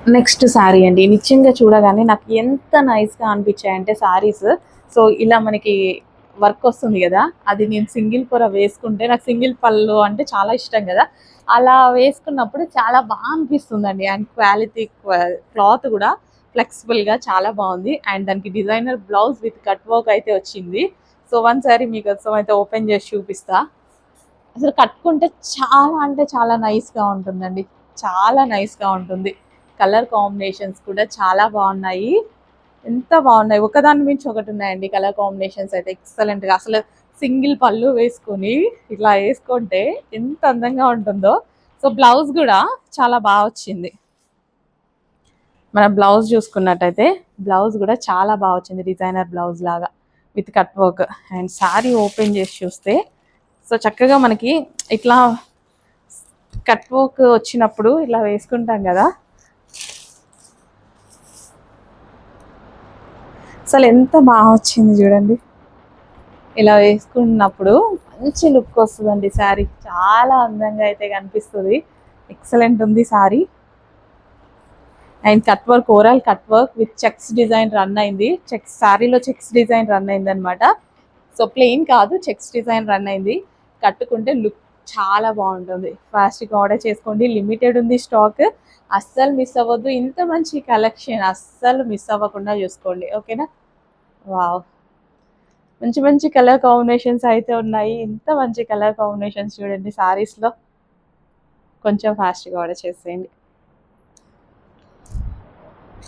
Next sari అండి. నిజంగా చూడగానే నాకు ఎంత నైస్‌గా అనిపించాయంటే శారీస్. సో, ఇలా మనకి వర్క్ వస్తుంది గదా! అది నేను సింగిల్ పొర వేసుకుంటే నాకు సింగిల్ పళ్ళు అంటే చాలా ఇష్టం గదా! అలా వేసుకున్నప్పుడు చాలా అనిపిస్తుందండి. అండ్ క్వాలిటీ క్లాత్ గూడా ఫ్లెక్సిబుల్‌గా చాలా బావుంది. అండ్ దానికి designer blouse with cut work అయితే వచ్చింది. సో, వన్ సారీ మీకోసం అయితే ఓపెన్ చేసి చూపిస్తా. అసలు కట్టుకుంటే చాలా అంటే చాలా నైస్‌గా ఉంటుందండి. చాలా నైస్‌గా ఉంటుంది. కలర్ కాంబినేషన్స్ కూడా చాలా బాగున్నాయి. ఎంత బాగున్నాయి, ఒకదాని మించి ఒకటి ఉన్నాయండి కలర్ కాంబినేషన్స్ అయితే ఎక్సలెంట్‌గా. అసలు సింగిల్ పళ్ళు వేసుకొని ఇట్లా వేసుకుంటే ఎంత అందంగా ఉంటుందో. సో, బ్లౌజ్ కూడా చాలా బాగా వచ్చింది. మనం బ్లౌజ్ చూసుకున్నట్టయితే బ్లౌజ్ కూడా చాలా బాగా వచ్చింది. డిజైనర్ బ్లౌజ్ లాగా with cut work. And sari open చేసి చూస్తే సో చక్కగా మనకి ఇట్లా కట్ వర్క్ వచ్చినప్పుడు ఇలా వేసుకుంటాం కదా, అసలు ఎంత బాగా వచ్చింది చూడండి. ఇలా వేసుకున్నప్పుడు మంచి లుక్ వస్తుందండి. శారీ చాలా అందంగా అయితే కనిపిస్తుంది. ఎక్సలెంట్ ఉంది sari. And cut work, overall cut work with checks design run అయింది. చెక్స్ శారీలో చెక్స్ డిజైన్ రన్ అయింది అనమాట. సో ప్లెయిన్ కాదు, చెక్స్ డిజైన్ రన్ అయింది. కట్టుకుంటే లుక్ చాలా బాగుంటుంది. ఫాస్ట్గా ఆర్డర్ చేసుకోండి. లిమిటెడ్ ఉంది స్టాక్. అస్సలు మిస్ అవ్వద్దు. ఇంత మంచి కలెక్షన్ అస్సలు మిస్ అవ్వకుండా చూసుకోండి. ఓకేనా? వావ్, మంచి మంచి కలర్ కాంబినేషన్స్ అయితే ఉన్నాయి. ఇంత మంచి కలర్ కాంబినేషన్స్ చూడండి శారీస్లో. కొంచెం ఫాస్ట్గా ఆర్డర్ చేసేయండి.